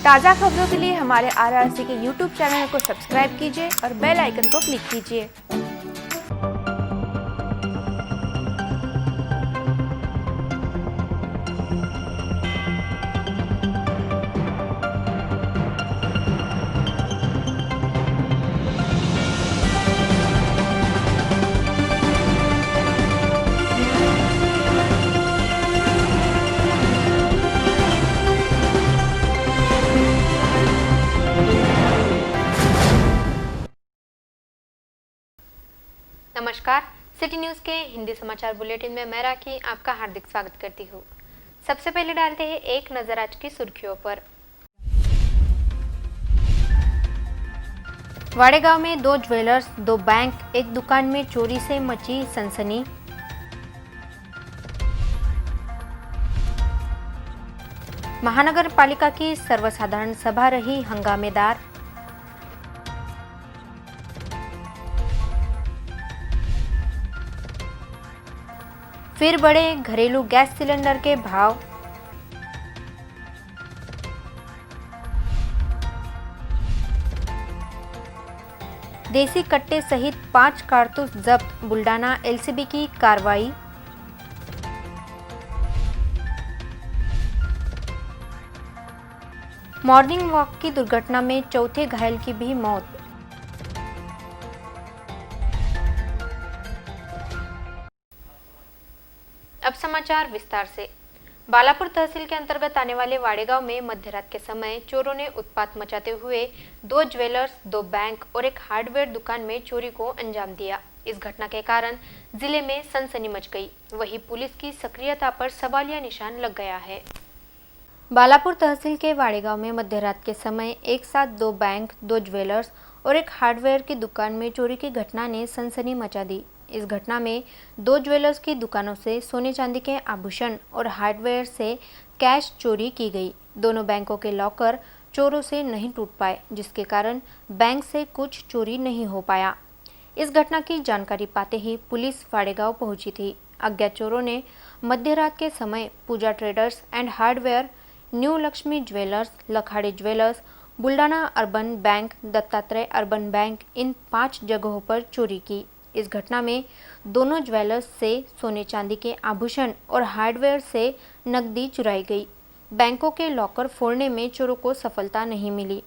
ताज़ा खबरों के लिए हमारे RRC के YouTube चैनल को सब्सक्राइब कीजिए और बेल आइकन को क्लिक कीजिए। नमस्कार, सिटी न्यूज़ के हिंदी समाचार बुलेटिन में मैं राखी आपका हार्दिक स्वागत करती हूँ। सबसे पहले डालते हैं एक नजर आज की सुर्खियों पर। वाड़ेगांव में 2 ज्वेलर्स, 2 बैंक, एक दुकान में चोरी से मची सनसनी। महानगर पालिका की सर्वसाधारण सभा रही हंगामेदार। फिर बढ़े घरेलू गैस सिलेंडर के भाव। देसी कट्टे सहित 5 कारतूस जब्त, बुल्डाना LCB की कार्रवाई। मॉर्निंग वॉक की दुर्घटना में चौथे घायल की भी मौत। अब समाचार विस्तार से। बालापुर तहसील के अंतर्गत आने वाले वाड़ेगांव में मध्य रात के समय चोरों ने उत्पात मचाते हुए 2 ज्वेलर्स, 2 बैंक और एक हार्डवेयर दुकान में चोरी को अंजाम दिया। इस घटना के कारण जिले में सनसनी मच गई। वहीं पुलिस की सक्रियता पर सवालिया निशान लग गया है। बालापुर तहसील के वाड़ेगांव में मध्य रात के समय एक साथ 2 बैंक, 2 ज्वेलर्स और एक हार्डवेयर की दुकान में चोरी की घटना ने सनसनी मचा दी। इस घटना में 2 ज्वेलर्स की दुकानों से सोने चांदी के आभूषण और हार्डवेयर से कैश चोरी की गई। दोनों बैंकों के लॉकर चोरों से नहीं टूट पाए, जिसके कारण बैंक से कुछ चोरी नहीं हो पाया। इस घटना की जानकारी पाते ही पुलिस वाड़ेगांव पहुंची थी। अज्ञात चोरों ने मध्य रात के समय Pooja traders and hardware, new Lakshmi jewellers, Lakhadi jewellers, Buldhana urban bank, Dattatreya urban bank, इन 5 जगहों पर चोरी की। इस घटना में दोनों ज्वेलर्स से सोने चांदी के आभूषण और हार्डवेयर से नकदी चुराई गई। बैंकों के लॉकर फोड़ने में चोरों को सफलता नहीं मिली।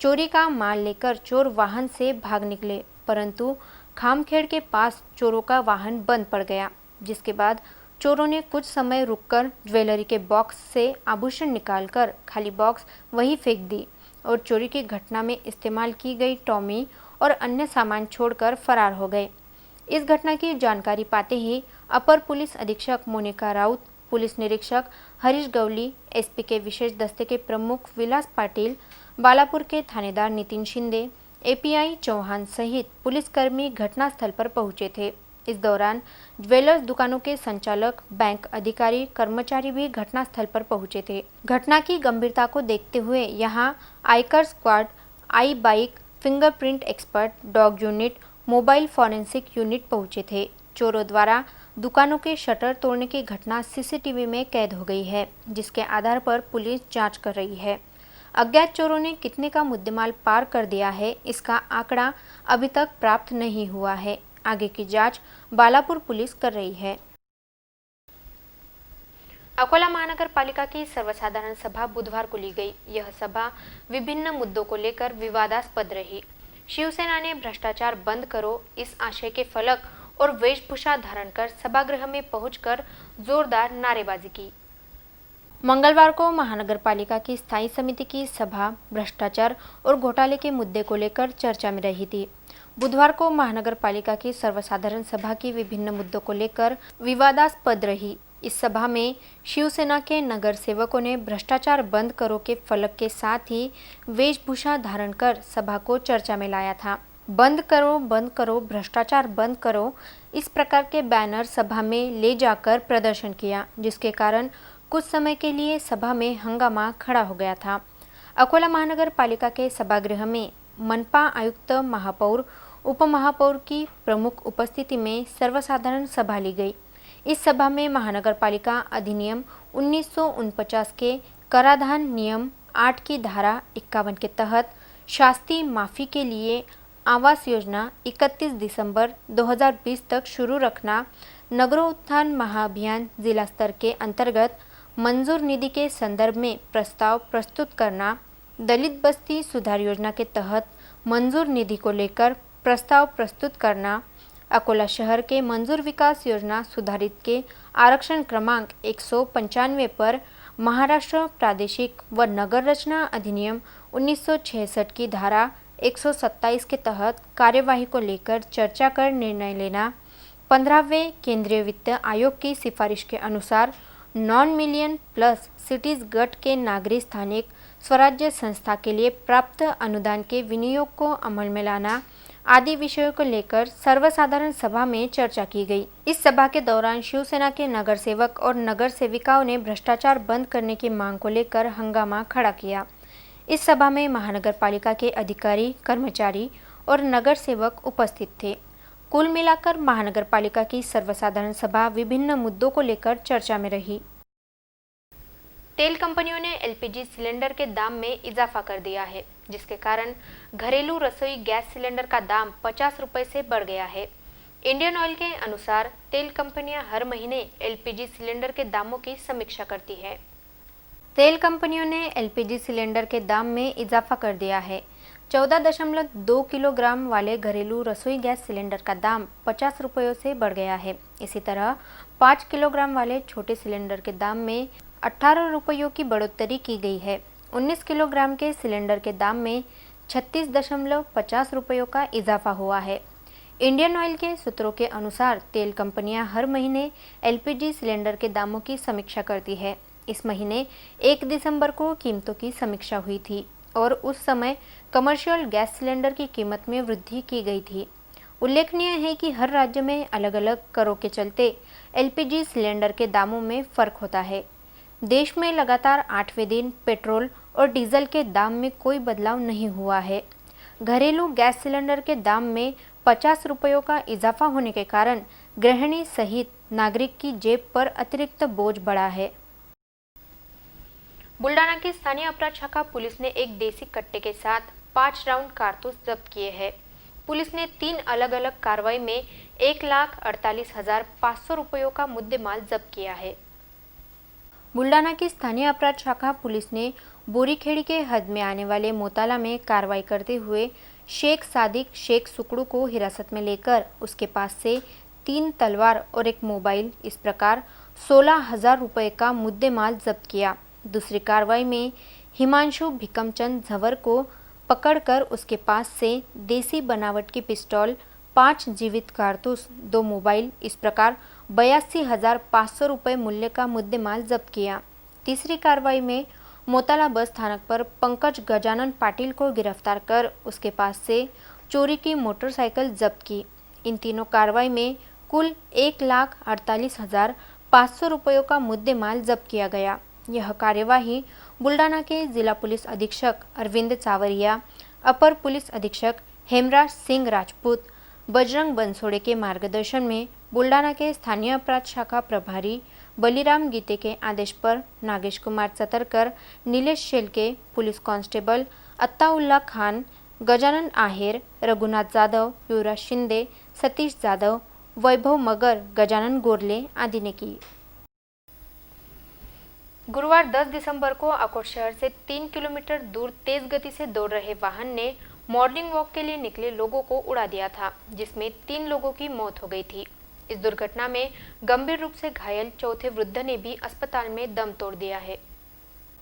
चोरी का माल लेकर चोर वाहन से भाग निकले, परंतु खामखेड़ के पास चोरों का वाहन बंद पड़ गया, जिसके बाद चोरों ने कुछ समय रुककर ज्वेलरी के बॉक्स से आभूषण निकालकर खाली बॉक्स वहीं फेंक दी और चोरी की घटना में इस्तेमाल की गई टॉमी और अन्य सामान छोड़कर फरार हो गए। इस घटना की जानकारी पाते ही अपर पुलिस अधीक्षक मोनिका राउत, पुलिस निरीक्षक हरीश गवली, SP के विशेष दस्ते के प्रमुख विलास पाटिल, बालापुर के थानेदार नितिन शिंदे, API चौहान सहित पुलिसकर्मी घटनास्थल पर पहुंचे थे। इस दौरान ज्वेलर्स दुकानों के संचालक, बैंक अधिकारी, कर्मचारी भी घटनास्थल पर पहुंचे थे। घटना की गंभीरता को देखते हुए यहां आयकर squad, I bike, fingerprint expert, dog unit, mobile forensic unit पहुंचे थे। चोरों द्वारा दुकानों के शटर तोड़ने की घटना CCTV में कैद हो गई है, जिसके आधार पर पुलिस जांच कर रही है। अज्ञात चोरों ने कितने का मुद्देमाल पार कर दिया है, इसका आंकड़ा अभी तक प्राप्त नहीं हुआ है। आगे की जांच बालापुर पुलिस कर रही है। अकोला महानगर पालिका की सर्वसाधारण सभा बुधवार को ली गई। यह सभा विभिन्न मुद्दों को लेकर विवादास्पद रही। शिवसेना ने भ्रष्टाचार बंद करो, इस आशय के फलक और वेशभूषा धारण कर सभागृह में पहुंचकर जोरदार नारेबाजी की। मंगलवार को महानगर पालिका की स्थायी समिति की सभा भ्रष्टाचार और घोटाले के मुद्दे को लेकर चर्चा में रही थी। बुधवार को महानगर पालिका की सर्वसाधारण सभा की विभिन्न मुद्दों को लेकर विवादास्पद रही। इस सभा में शिवसेना के नगर सेवकों ने भ्रष्टाचार बंद करो के फलक के साथ ही वेशभूषा धारण कर सभा को चर्चा में लाया था। बंद करो, भ्रष्टाचार बंद करो, इस प्रकार के बैनर सभा में ले जाकर प्रदर्शन किया, जिसके कारण कुछ समय के लिए सभा में हंगामा खड़ा हो गया था। अकोला महानगर पालिका के सभागृह में मनपा आयुक्त, महापौर, उपमहापौर की प्रमुख उपस्थिति में सर्वसाधारण सभा ली गई। इस सभा में महानगर पालिका अधिनियम 1949 के कराधान नियम 8 की धारा 51 के तहत शास्ती माफ़ी के लिए आवास योजना 31 दिसंबर 2020 तक शुरू रखना, नगरोत्थान महाअभियान जिला स्तर के अंतर्गत मंजूर निधि के संदर्भ में प्रस्ताव प्रस्तुत करना, दलित बस्ती सुधार योजना के तहत मंजूर निधि को लेकर प्रस्ताव प्रस्तुत करना, अकोला शहर के मंजूर विकास योजना सुधारित के आरक्षण क्रमांक 195 पर महाराष्ट्र प्रादेशिक व नगर रचना अधिनियम 1966 की धारा 127 के तहत कार्यवाही को लेकर चर्चा कर निर्णय लेना, 15वें केंद्रीय वित्त आयोग की सिफारिश के अनुसार नॉन मिलियन प्लस सिटीज गट के नागरिक स्थानिक स्वराज्य संस्था के लिए प्राप्त अनुदान के विनियोग को अमल में लाना आदि विषयों को लेकर सर्वसाधारण सभा में चर्चा की गई। इस सभा के दौरान शिवसेना के नगर सेवक और नगर सेविकाओं ने भ्रष्टाचार बंद करने की मांग को लेकर हंगामा खड़ा किया। इस सभा में महानगर पालिका के अधिकारी, कर्मचारी और नगर सेवक उपस्थित थे। कुल मिलाकर महानगर पालिका की सर्वसाधारण सभा विभिन्न मुद्दों को लेकर चर्चा में रही। तेल कंपनियों ने एलपीजी सिलेंडर के दाम में इजाफा कर दिया है, जिसके कारण घरेलू रसोई गैस सिलेंडर का दाम 50 रुपये से बढ़ गया है। इंडियन ऑयल के अनुसार तेल कंपनियां हर महीने एलपीजी सिलेंडर के दामों की समीक्षा करती है। तेल कंपनियों ने एलपीजी सिलेंडर के दाम में इजाफा कर दिया है। 14.2 किलोग्राम वाले घरेलू रसोई गैस सिलेंडर का दाम 50 रुपयों से बढ़ गया है। इसी तरह 5 किलोग्राम वाले छोटे सिलेंडर के दाम में 18 रुपयों की बढ़ोतरी की गई है। 19 किलोग्राम के सिलेंडर के दाम में 36.50 रुपयों का इजाफा हुआ है। इंडियन ऑयल के सूत्रों के अनुसार तेल कंपनियां हर महीने एलपीजी सिलेंडर के दामों की समीक्षा करती है। इस महीने 1 दिसंबर को कीमतों की समीक्षा हुई थी और उस समय कमर्शियल गैस सिलेंडर की कीमत में वृद्धि की गई थी। उल्लेखनीय है कि हर राज्य में अलग अलग करों के चलते एलपीजी सिलेंडर के दामों में फर्क होता है। देश में लगातार 8वें दिन पेट्रोल और डीजल के दाम में कोई बदलाव नहीं हुआ है। घरेलू गैस सिलेंडर के दाम में 50 रुपयों का इजाफा होने के कारण गृहिणी सहित नागरिक की जेब पर अतिरिक्त बोझ बढ़ा है। बुल्डाना की स्थानीय अपराध शाखा पुलिस ने एक देसी कट्टे के साथ 5 राउंड कारतूस जब्त किए हैं। पुलिस ने 3 अलग अलग कार्रवाई में 1,48,500 रुपयों का मुद्देमाल जब्त किया है। बुल्डाना की स्थानीय अपराध शाखा पुलिस ने बोरीखेड़ी के हद में आने वाले मोताला में कार्रवाई करते हुए शेख सादिक शेख सुकड़ू को हिरासत में लेकर उसके पास से 3 तलवार और एक मोबाइल, इस प्रकार 16,000 रुपये का मुद्देमाल जब्त किया। दूसरी कार्रवाई में हिमांशु भिकमचंद झवर को पकड़कर उसके पास से देसी बनावट की पिस्तौल, 5 जीवित कारतूस, 2 मोबाइल, इस प्रकार 82,500 रुपये मूल्य का मुद्देमाल जब्त किया। तीसरी कार्रवाई में मोताला बस स्थानक पर पंकज गजानन पाटिल को गिरफ्तार कर उसके पास से चोरी की मोटरसाइकिल जब्त की। इन तीनों कार्रवाई में कुल 1,48,500 रुपयों का मुद्देमाल जब्त किया गया। यह कार्यवाही बुल्डाना के जिला पुलिस अधीक्षक अरविंद चावरिया, अपर पुलिस अधीक्षक हेमराज सिंह राजपूत, बजरंग बंसोड़े के मार्गदर्शन में बुल्डाना के स्थानीय अपराध शाखा प्रभारी बलिराम गीते के आदेश पर नागेश कुमार सतरकर, नीलेश शेलके, पुलिस कांस्टेबल अत्ताउल्ला खान, गजानन आहेर, रघुनाथ जाधव, युवराज शिंदे, सतीश जाधव, वैभव मगर, गजानन गोरले आदि ने की। गुरुवार 10 दिसंबर को अकोट शहर से 3 किलोमीटर दूर तेज गति से दौड़ रहे वाहन ने मॉर्निंग वॉक के लिए निकले लोगों को उड़ा दिया था, जिसमें 3 लोगों की मौत हो गई थी। इस दुर्घटना में गंभीर रूप से घायल चौथे वृद्ध ने भी अस्पताल में दम तोड़ दिया है।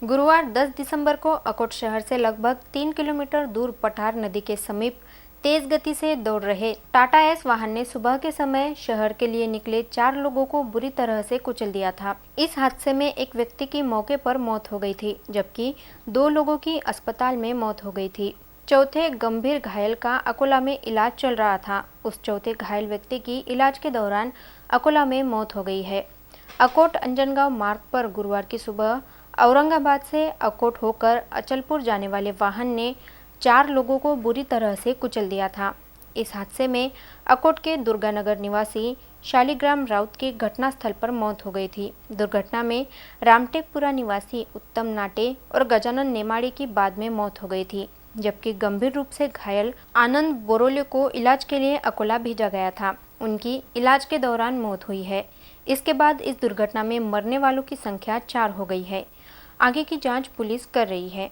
गुरुवार 10 दिसंबर को अकोट शहर से लगभग 3 किलोमीटर दूर पठार नदी के समीप तेज गति से दौड़ रहे टाटा एस वाहन ने सुबह के समय शहर के लिए निकले 4 लोगों को बुरी तरह से कुचल दिया था। इस हादसे में एक व्यक्ति की मौके पर मौत हो गई थी, जबकि 2 लोगों की अस्पताल में मौत हो गई थी। चौथे गंभीर घायल का अकोला में इलाज चल रहा था। उस चौथे घायल व्यक्ति की इलाज के दौरान अकोला में मौत हो गई है। अकोट अंजनगांव मार्ग पर गुरुवार की सुबह औरंगाबाद से अकोट होकर अचलपुर जाने वाले वाहन ने 4 लोगों को बुरी तरह से कुचल दिया था। इस हादसे में अकोट के दुर्गानगर निवासी शालिग्राम राउत की घटनास्थल पर मौत हो गई थी। दुर्घटना में रामटेकपुरा निवासी उत्तम नाटे और गजानन नेमाड़े की बाद में मौत हो गई थी, जबकि गंभीर रूप से घायल आनंद बोरोले को इलाज के लिए अकोला भेजा गया था। उनकी इलाज के दौरान मौत हुई है। इसके बाद इस दुर्घटना में मरने वालों की संख्या 4 हो गई है। आगे की जांच पुलिस कर रही है।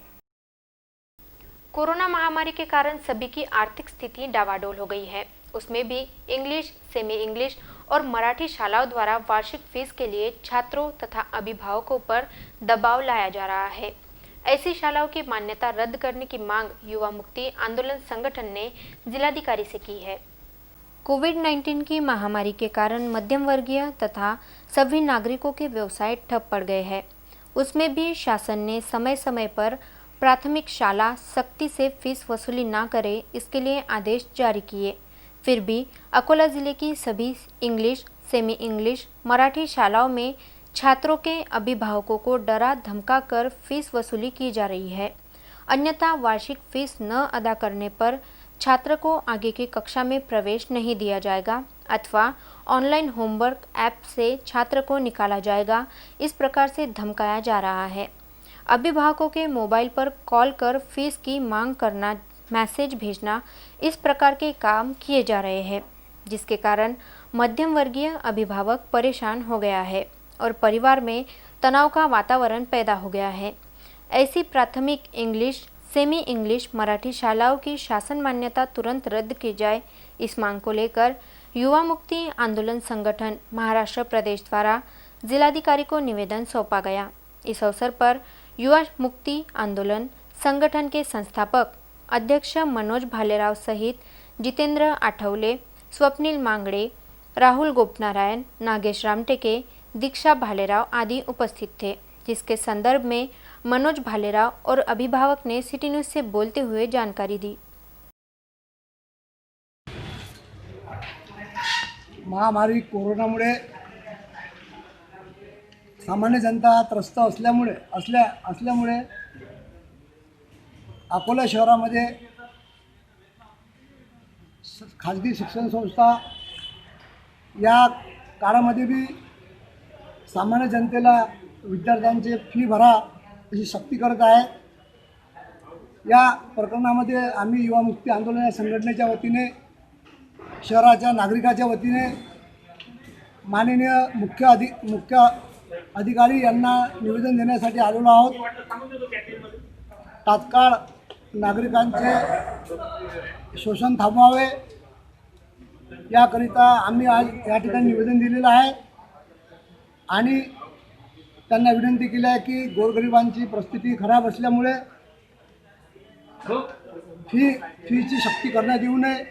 कोरोना महामारी के कारण सभी की आर्थिक स्थिति डावाडोल हो गई है। उसमें भी इंग्लिश, सेमी इंग्लिश और मराठी शालाओं द्वारा वार्षिक फीस के लिए छात्रों तथा अभिभावकों पर दबाव लाया जा रहा है। ऐसी शालाओं की मान्यता रद्द करने की मांग युवा मुक्ति आंदोलन संगठन ने जिलाधिकारी से की है। कोविड-19 की महामारी के कारण मध्यम वर्गीय तथा सभी नागरिकों के व्यवसाय ठप पड़ गए हैं। उसमें भी शासन ने समय समय पर प्राथमिक शाला सख्ती से फीस वसूली ना करे, इसके लिए आदेश जारी किए। फिर भी अकोला जिले की सभी इंग्लिश, सेमी इंग्लिश, मराठी शालाओं में छात्रों के अभिभावकों को डरा धमका कर फीस वसूली की जा रही है। अन्यथा वार्षिक फीस न अदा करने पर छात्र को आगे की कक्षा में प्रवेश नहीं दिया जाएगा अथवा ऑनलाइन होमवर्क ऐप से छात्र को निकाला जाएगा। इस प्रकार से धमकाया जा रहा है। अभिभावकों के मोबाइल पर कॉल कर फीस की मांग करना, मैसेज भेजना, इस प्रकार के काम किए जा रहे हैं, जिसके कारण मध्यम वर्गीय अभिभावक परेशान हो गया है और परिवार में तनाव का वातावरण पैदा हो गया है। ऐसी प्राथमिक इंग्लिश, सेमी इंग्लिश, मराठी शालाओं की शासन मान्यता तुरंत रद्द की जाए। इस मांग को लेकर युवा मुक्ति आंदोलन संगठन महाराष्ट्र प्रदेश द्वारा जिलाधिकारी को निवेदन सौंपा गया। इस अवसर पर युवा मुक्ति आंदोलन संगठन के संस्थापक अध्यक्ष मनोज भालेराव सहित जितेंद्र आठवले, स्वप्निल मांगड़े, राहुल गोपनारायण, नागेश रामटेके, दीक्षा भालेराव आदि उपस्थित थे, जिसके संदर्भ में मनोज भालेराव और अभिभावक ने सिटी न्यूज से बोलते हुए जानकारी दी। महामारी कोरोनामुळे सामान्य जनता त्रस्त असल्यामुळे अकोला शहरामध्ये खाजगी शिक्षण संस्था या काळामध्ये भी सामान्य जनतेला विद्यार्थ्यांचे फी भरा अशी सक्ती करत आहे। या प्रकरणामध्ये आम्ही युवा मुक्ती आंदोलन संघटनेच्या वतीने शहराच्या नागरिकाच्या वतीने माननीय मुख्य अधिकारी यांना निवेदन देण्यासाठी आलेलो आहोत। तात्काळ नागरिकांचे शोषण थांबवावे याकरिता आम्ही आज या ठिकाणी निवेदन दिलेलं आहे आणि त्यांना विनंती केली आहे की गोरगरिबांची परिस्थिती खराब असल्यामुळे फीची सक्ती करण्यात येऊ नये।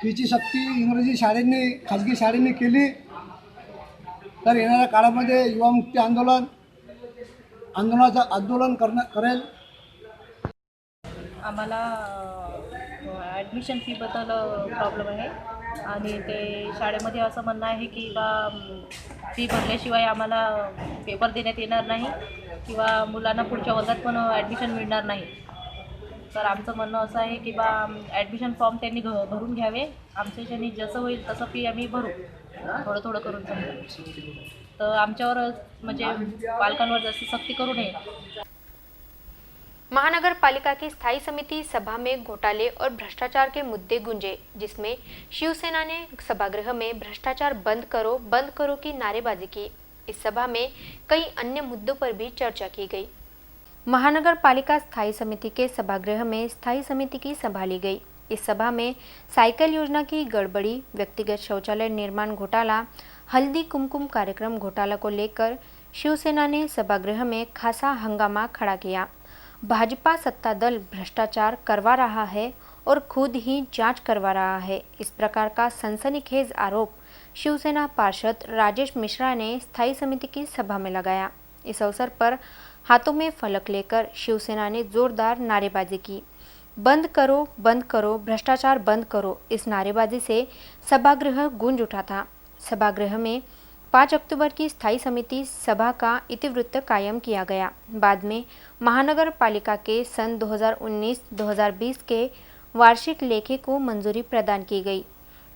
फीची सक्ती इंग्रजी शाळेंनी, खाजगी शाळेंनी केली तर येणाऱ्या काळामध्ये युवा मुक्ती आंदोलन करेल। आम्हाला ॲडमिशन फीबद्दल प्रॉब्लेम आहे आणि ते शाळेमध्ये असं म्हणणं आहे की बा फी भरल्याशिवाय आम्हाला पेपर देण्यात येणार नाही किंवा मुलांना पुढच्या वर्गात पण ॲडमिशन मिळणार नाही। तर आमचं म्हणणं असं आहे की बा ॲडमिशन फॉर्म त्यांनी भरून घ्यावे। आमच्याच्यानी जसं होईल तसं फी आम्ही भरू, थोडं थोडं करून समजा। तर आमच्यावर म्हणजे पालकांवर जास्त सक्ती करू नये। महानगर पालिका की स्थायी समिति सभा में घोटाले और भ्रष्टाचार के मुद्दे गूंजे, जिसमें शिवसेना ने सभागृह में भ्रष्टाचार बंद करो की नारेबाजी की। इस सभा में कई अन्य मुद्दों पर भी चर्चा की गई। महानगर पालिका स्थायी समिति के सभागृह में स्थायी समिति की सभा ली गई। इस सभा में साइकिल योजना की गड़बड़ी, व्यक्तिगत शौचालय निर्माण घोटाला, हल्दी कुमकुम कार्यक्रम घोटाला को लेकर शिवसेना ने सभागृह में खासा हंगामा खड़ा किया। भाजपा सत्ता दल भ्रष्टाचार करवा रहा है और खुद ही जांच करवा रहा है, इस प्रकार का सनसनीखेज आरोप शिवसेना पार्षद राजेश मिश्रा ने स्थायी समिति की सभा में लगाया। इस अवसर पर हाथों में फलक लेकर शिवसेना ने जोरदार नारेबाजी की। बंद करो भ्रष्टाचार बंद करो, इस नारेबाजी से सभागृह गूंज उठा था। सभागृह में 5 अक्टूबर की स्थायी समिति सभा का इतिवृत्त कायम किया गया। बाद में महानगर पालिका के सन 2019-2020 के वार्षिक लेखे को मंजूरी प्रदान की गई।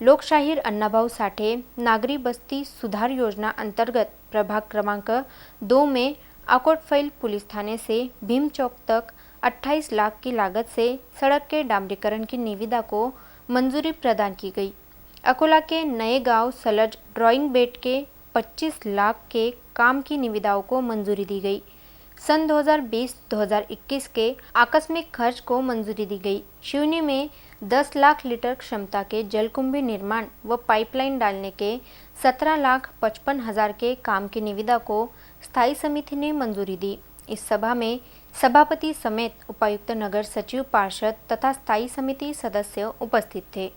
लोकशाहीर अण्णाभाऊ साठे नागरी बस्ती सुधार योजना अंतर्गत प्रभाग क्रमांक 2 में आकोटफैल पुलिस थाने से भीम चौक तक 28 लाख की लागत से सड़क के डामरीकरण की निविदा को मंजूरी प्रदान की गई। अकोला के नए गांव सलज ड्राइंग बेड के 25 लाख के काम की निविदाओं को मंजूरी दी गई। सन 2020-2021 के आकस्मिक खर्च को मंजूरी दी गई। शिवनी में 10 लाख लीटर क्षमता के जलकुंभी निर्माण व पाइपलाइन डालने के 17,55,000 के काम की निविदा को स्थायी समिति ने मंजूरी दी। इस सभा में सभापति समेत उपायुक्त, नगर सचिव, पार्षद तथा स्थायी समिति सदस्य उपस्थित थे।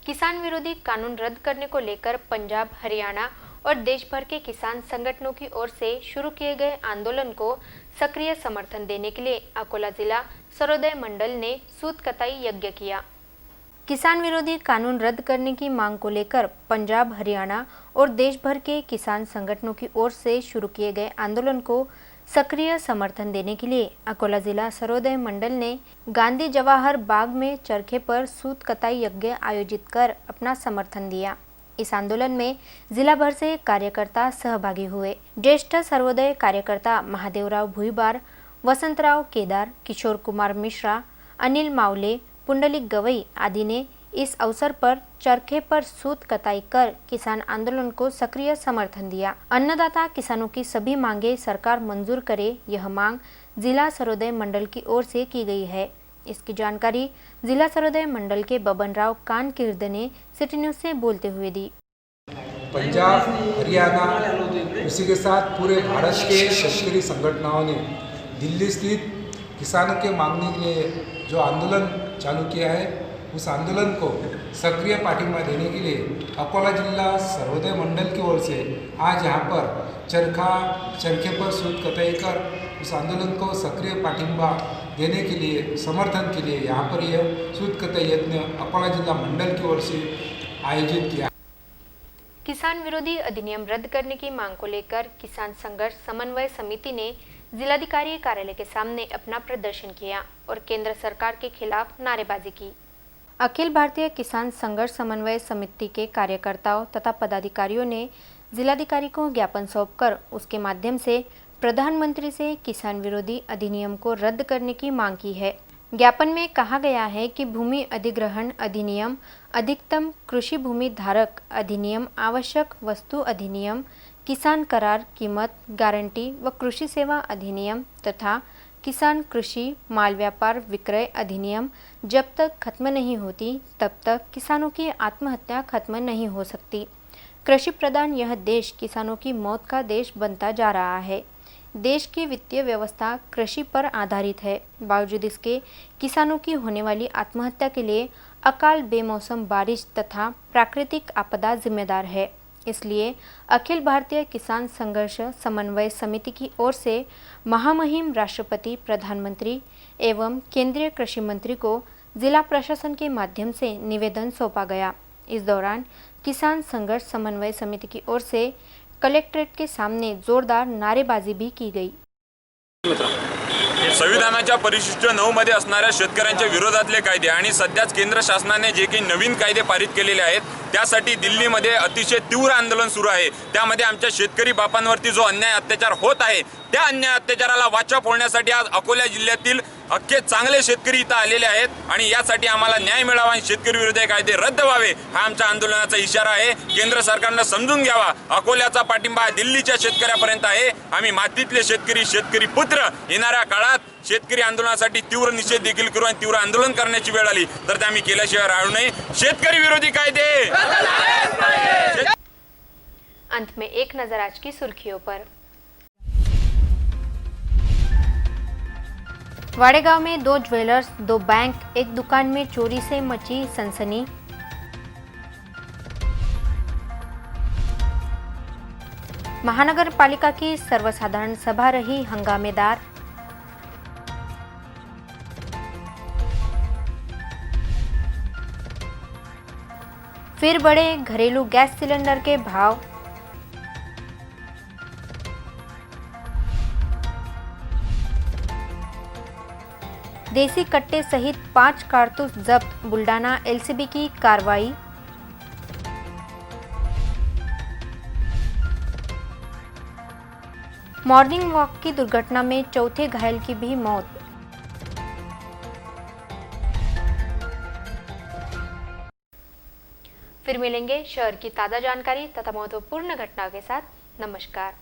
किसान विरोधी कानून रद्द करने को लेकर पंजाब, हरियाणा और देश भर के किसान संगठनों की ओर से शुरू किए गए आंदोलन को सक्रिय समर्थन देने के लिए अकोला जिला सर्वोदय मंडल ने सूत कताई यज्ञ किया। किसान विरोधी कानून रद्द करने की मांग को लेकर पंजाब, हरियाणा और देश भर के किसान संगठनों की ओर से शुरू किए गए आंदोलन को सक्रिय समर्थन देने के लिए अकोला जिला सर्वोदय मंडल ने गांधी जवाहर बाग में चरखे पर सूत कताई यज्ञ आयोजित कर अपना समर्थन दिया। इस आंदोलन में जिला भर से कार्यकर्ता सहभागी हुए। ज्येष्ठ सर्वोदय कार्यकर्ता महादेवराव भुईबार, वसंतराव केदार, किशोर कुमार मिश्रा, अनिल मावले, पुंडलिक गवई आदि ने इस अवसर पर चरखे पर सूत कताई कर किसान आंदोलन को सक्रिय समर्थन दिया। अन्नदाता किसानों की सभी मांगे सरकार मंजूर करे, यह मांग जिला सर्वोदय मंडल की ओर से की गई है। इसकी जानकारी जिला सर्वोदय मंडल के बबनराव कानकिर्द ने सिटी न्यूज से बोलते हुए दी। पंजाब, हरियाणा, उसी के साथ पूरे भारत के शेतकरी संगठनों ने दिल्ली स्थित किसानों के मांगने के लिए जो आंदोलन चालू किया है, उस आंदोलन को सक्रिय पाठिंबा देने के लिए अकोला जिला सर्वोदय मंडल की ओर से आज यहाँ पर चरखे पर सूत कताई कर उस आंदोलन को सक्रिय पाठिंबा देने के लिए, समर्थन के लिए यहाँ पर यह सूत कताई यज्ञ अकोला जिला मंडल की ओर से आयोजित किया। किसान विरोधी अधिनियम रद्द करने की मांग को लेकर किसान संघर्ष समन्वय समिति ने जिलाधिकारी कार्यालय के सामने अपना प्रदर्शन किया और केंद्र सरकार के खिलाफ नारेबाजी की। अखिल भारतीय किसान संघर्ष समन्वय समिति के कार्यकर्ताओं तथा पदाधिकारियों ने जिलाधिकारी को ज्ञापन सौंपकर उसके माध्यम से प्रधानमंत्री से किसान विरोधी अधिनियम को रद्द करने की मांग की है। ज्ञापन में कहा गया है कि भूमि अधिग्रहण अधिनियम, अधिकतम कृषि भूमि धारक अधिनियम, आवश्यक वस्तु अधिनियम, किसान करार कीमत गारंटी व कृषि सेवा अधिनियम तथा किसान कृषि माल व्यापार विक्रय अधिनियम जब तक खत्म नहीं होती तब तक किसानों की आत्महत्या खत्म नहीं हो सकती। कृषि प्रधान यह देश किसानों की मौत का देश बनता जा रहा है। देश की वित्तीय व्यवस्था कृषि पर आधारित है। बावजूद इसके किसानों की होने वाली आत्महत्या के लिए अकाल, बेमौसम बारिश तथा प्राकृतिक आपदा जिम्मेदार है। इसलिए अखिल भारतीय किसान संघर्ष समन्वय समिति की ओर से महामहिम राष्ट्रपति, प्रधानमंत्री एवं केंद्रीय कृषि मंत्री को जिला प्रशासन के माध्यम से निवेदन सौंपा गया। इस दौरान किसान संघर्ष समन्वय समिति की ओर से कलेक्ट्रेट के सामने जोरदार नारेबाजी भी की गई। संविधानाच्या परिशिष्ट 9 मध्ये असणाऱ्या शेतकऱ्यांच्या विरोधातले कायदे आणि सध्याच केंद्र शासनाने जे काही नवीन कायदे पारित केलेले आहेत त्यासाठी दिल्लीमध्ये अतिशय तीव्र आंदोलन सुरू आहे। त्यामध्ये आमच्या शेतकरी बापांवरती जो अन्याय अत्याचार होत आहे त्या अन्याय अत्याचाराला वाचा फोडण्यासाठी आज अकोला जिल्ह्यातील अख्खे चांगले शेतकरी इथं आलेले आहेत आणि यासाठी आम्हाला न्याय मिळावा आणि शेतकरी विरोधी कायदे रद्द व्हावे हा आमच्या आंदोलनाचा इशारा आहे। केंद्र सरकारने समजून घ्यावा। अकोल्याचा पाठिंबा दिल्लीच्या शेतकऱ्यापर्यंत आहे। आम्ही मातीतले शेतकरी पुत्र येणाऱ्या काळात शेतकरी आंदोलनासाठी तीव्र निषेध देखील करू आणि तीव्र आंदोलन करण्याची वेळ आली तर ते आम्ही केल्याशिवाय राहू नये। शेतकरी विरोधी कायदे। अंत में एक नजर आज की सुर्खियों पर। वाड़ेगांव में 2 ज्वेलर्स, 2 बैंक, एक दुकान में चोरी से मची सनसनी। महानगर पालिका की सर्वसाधारण सभा रही हंगामेदार। फिर बढ़े घरेलू गैस सिलेंडर के भाव। देसी कट्टे सहित 5 कारतूस जब्त, बुल्डाना एलसीबी की कार्रवाई। मॉर्निंग वॉक की दुर्घटना में चौथे घायल की भी मौत। फिर मिलेंगे शहर की ताज़ा जानकारी तथा महत्वपूर्ण घटनाओं के साथ। नमस्कार।